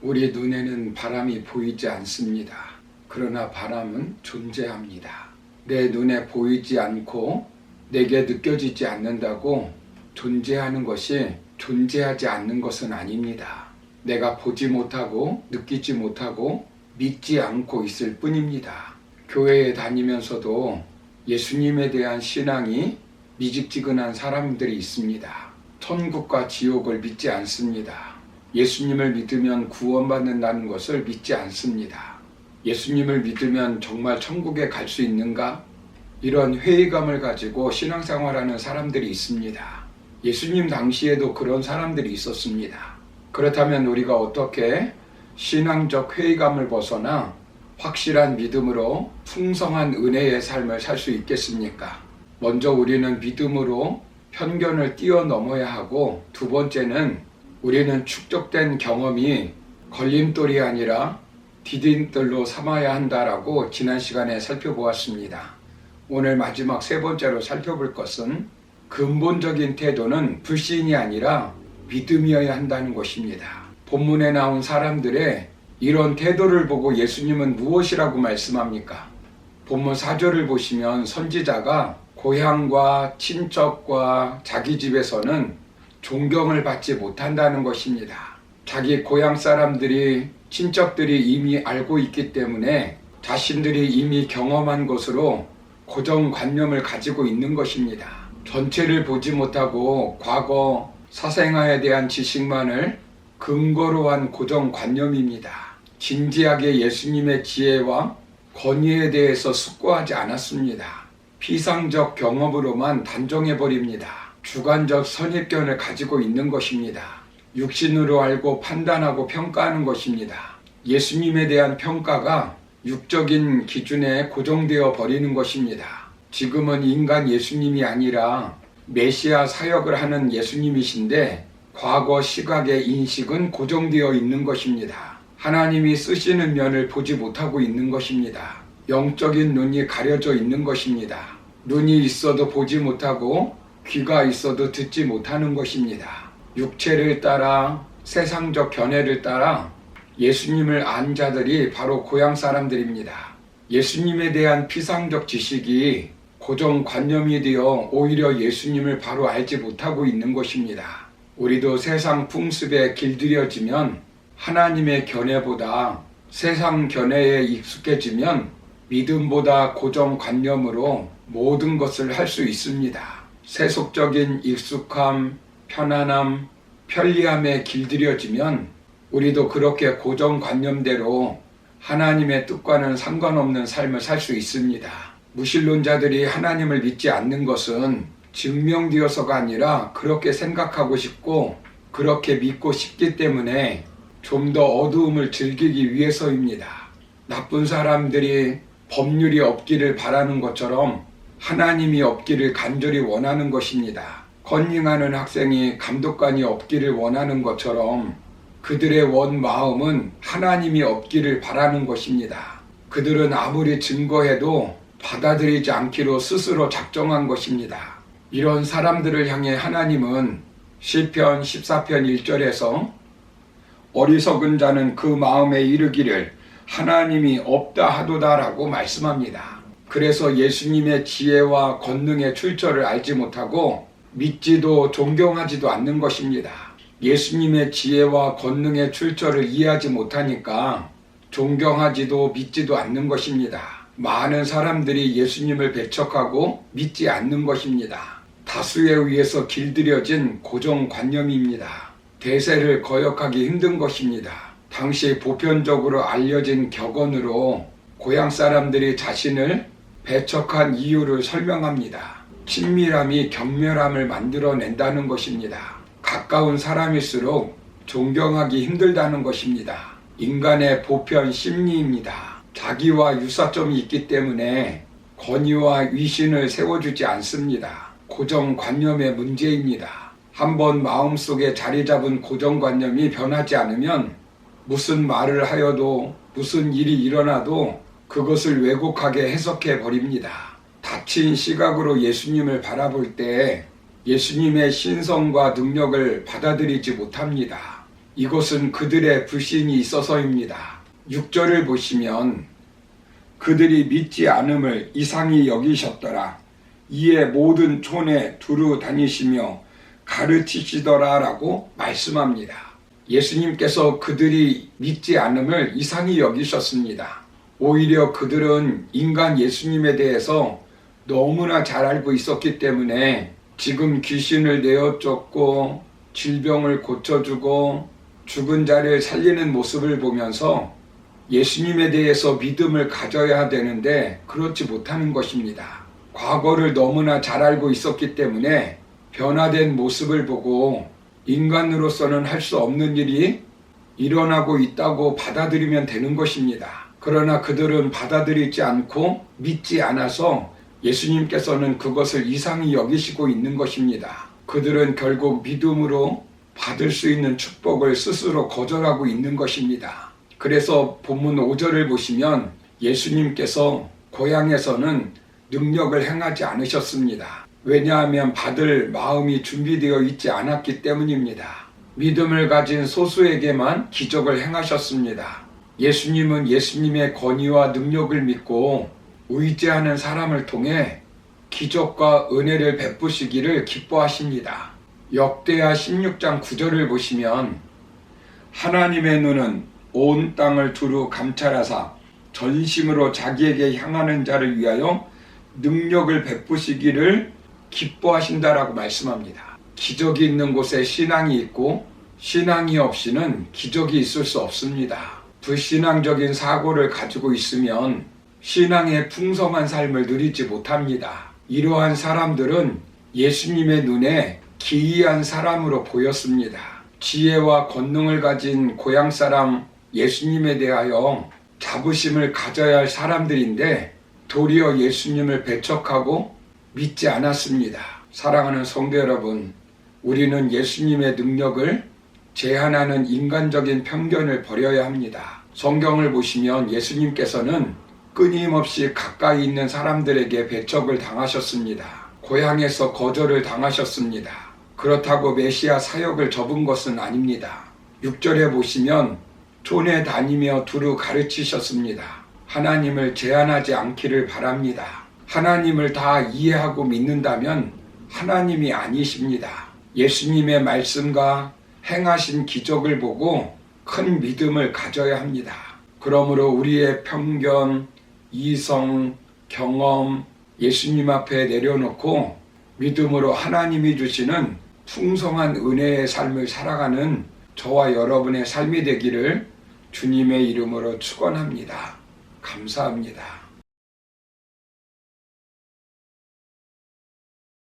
우리 눈에는 바람이 보이지 않습니다. 그러나 바람은 존재합니다. 내 눈에 보이지 않고 내게 느껴지지 않는다고 존재하는 것이 존재하지 않는 것은 아닙니다. 내가 보지 못하고 느끼지 못하고 믿지 않고 있을 뿐입니다. 교회에 다니면서도 예수님에 대한 신앙이 미직지근한 사람들이 있습니다. 천국과 지옥을 믿지 않습니다. 예수님을 믿으면 구원받는다는 것을 믿지 않습니다. 예수님을 믿으면 정말 천국에 갈 수 있는가? 이런 회의감을 가지고 신앙생활하는 사람들이 있습니다. 예수님 당시에도 그런 사람들이 있었습니다. 그렇다면 우리가 어떻게 신앙적 회의감을 벗어나 확실한 믿음으로 풍성한 은혜의 삶을 살 수 있겠습니까? 먼저 우리는 믿음으로 편견을 뛰어넘어야 하고, 두 번째는 우리는 축적된 경험이 걸림돌이 아니라 디딤돌로 삼아야 한다라고 지난 시간에 살펴보았습니다. 오늘 마지막 세 번째로 살펴볼 것은 근본적인 태도는 불신이 아니라 믿음이어야 한다는 것입니다. 본문에 나온 사람들의 이런 태도를 보고 예수님은 무엇이라고 말씀합니까? 본문 4절을 보시면 선지자가 고향과 친척과 자기 집에서는 존경을 받지 못한다는 것입니다. 자기 고향 사람들이, 친척들이 이미 알고 있기 때문에 자신들이 이미 경험한 것으로 고정관념을 가지고 있는 것입니다. 전체를 보지 못하고 과거 사생아에 대한 지식만을 근거로 한 고정관념입니다. 진지하게 예수님의 지혜와 권위에 대해서 숙고하지 않았습니다. 피상적 경험으로만 단정해버립니다. 주관적 선입견을 가지고 있는 것입니다. 육신으로 알고 판단하고 평가하는 것입니다. 예수님에 대한 평가가 육적인 기준에 고정되어 버리는 것입니다. 지금은 인간 예수님이 아니라 메시아 사역을 하는 예수님이신데 과거 시각의 인식은 고정되어 있는 것입니다. 하나님이 쓰시는 면을 보지 못하고 있는 것입니다. 영적인 눈이 가려져 있는 것입니다. 눈이 있어도 보지 못하고 귀가 있어도 듣지 못하는 것입니다. 육체를 따라 세상적 견해를 따라 예수님을 안 자들이 바로 고향 사람들입니다. 예수님에 대한 피상적 지식이 고정관념이 되어 오히려 예수님을 바로 알지 못하고 있는 것입니다. 우리도 세상 풍습에 길들여지면, 하나님의 견해보다 세상 견해에 익숙해지면 믿음보다 고정관념으로 모든 것을 할 수 있습니다. 세속적인 익숙함, 편안함, 편리함에 길들여지면 우리도 그렇게 고정관념대로 하나님의 뜻과는 상관없는 삶을 살 수 있습니다. 무신론자들이 하나님을 믿지 않는 것은 증명되어서가 아니라 그렇게 생각하고 싶고 그렇게 믿고 싶기 때문에 좀 더 어두움을 즐기기 위해서입니다. 나쁜 사람들이 법률이 없기를 바라는 것처럼 하나님이 없기를 간절히 원하는 것입니다. 컨닝하는 학생이 감독관이 없기를 원하는 것처럼 그들의 원 마음은 하나님이 없기를 바라는 것입니다. 그들은 아무리 증거해도 받아들이지 않기로 스스로 작정한 것입니다. 이런 사람들을 향해 하나님은 시편 14편 1절에서 어리석은 자는 그 마음에 이르기를 하나님이 없다 하도다라고 말씀합니다. 그래서 예수님의 지혜와 권능의 출처를 알지 못하고 믿지도 존경하지도 않는 것입니다. 예수님의 지혜와 권능의 출처를 이해하지 못하니까 존경하지도 믿지도 않는 것입니다. 많은 사람들이 예수님을 배척하고 믿지 않는 것입니다. 다수에 의해서 길들여진 고정관념입니다. 대세를 거역하기 힘든 것입니다. 당시 보편적으로 알려진 격언으로 고향 사람들이 자신을 배척한 이유를 설명합니다. 친밀함이 경멸함을 만들어낸다는 것입니다. 가까운 사람일수록 존경하기 힘들다는 것입니다. 인간의 보편 심리입니다. 자기와 유사점이 있기 때문에 권위와 위신을 세워주지 않습니다. 고정관념의 문제입니다. 한번 마음속에 자리 잡은 고정관념이 변하지 않으면 무슨 말을 하여도 무슨 일이 일어나도 그것을 왜곡하게 해석해 버립니다. 닫힌 시각으로 예수님을 바라볼 때 예수님의 신성과 능력을 받아들이지 못합니다. 이것은 그들의 불신이 있어서입니다. 6절을 보시면 그들이 믿지 않음을 이상히 여기셨더라. 이에 모든 촌에 두루 다니시며 가르치시더라 라고 말씀합니다. 예수님께서 그들이 믿지 않음을 이상히 여기셨습니다. 오히려 그들은 인간 예수님에 대해서 너무나 잘 알고 있었기 때문에 지금 귀신을 내어 쫓고 질병을 고쳐주고 죽은 자를 살리는 모습을 보면서 예수님에 대해서 믿음을 가져야 되는데 그렇지 못하는 것입니다. 과거를 너무나 잘 알고 있었기 때문에 변화된 모습을 보고 인간으로서는 할 수 없는 일이 일어나고 있다고 받아들이면 되는 것입니다. 그러나 그들은 받아들이지 않고 믿지 않아서 예수님께서는 그것을 이상히 여기시고 있는 것입니다. 그들은 결국 믿음으로 받을 수 있는 축복을 스스로 거절하고 있는 것입니다. 그래서 본문 5절을 보시면 예수님께서 고향에서는 능력을 행하지 않으셨습니다. 왜냐하면 받을 마음이 준비되어 있지 않았기 때문입니다. 믿음을 가진 소수에게만 기적을 행하셨습니다. 예수님은 예수님의 권위와 능력을 믿고 의지하는 사람을 통해 기적과 은혜를 베푸시기를 기뻐하십니다. 역대하 16장 9절을 보시면 하나님의 눈은 온 땅을 두루 감찰하사 전심으로 자기에게 향하는 자를 위하여 능력을 베푸시기를 기뻐하신다라고 말씀합니다. 기적이 있는 곳에 신앙이 있고 신앙이 없이는 기적이 있을 수 없습니다. 불신앙적인 사고를 가지고 있으면 신앙의 풍성한 삶을 누리지 못합니다. 이러한 사람들은 예수님의 눈에 기이한 사람으로 보였습니다. 지혜와 권능을 가진 고향 사람 예수님에 대하여 자부심을 가져야 할 사람들인데 도리어 예수님을 배척하고 믿지 않았습니다. 사랑하는 성도 여러분, 우리는 예수님의 능력을 제한하는 인간적인 편견을 버려야 합니다. 성경을 보시면 예수님께서는 끊임없이 가까이 있는 사람들에게 배척을 당하셨습니다. 고향에서 거절을 당하셨습니다. 그렇다고 메시아 사역을 접은 것은 아닙니다. 6절에 보시면 촌에 다니며 두루 가르치셨습니다. 하나님을 제한하지 않기를 바랍니다. 하나님을 다 이해하고 믿는다면 하나님이 아니십니다. 예수님의 말씀과 행하신 기적을 보고 큰 믿음을 가져야 합니다. 그러므로 우리의 편견, 이성, 경험, 예수님 앞에 내려놓고 믿음으로 하나님이 주시는 풍성한 은혜의 삶을 살아가는 저와 여러분의 삶이 되기를 주님의 이름으로 축원합니다. 감사합니다.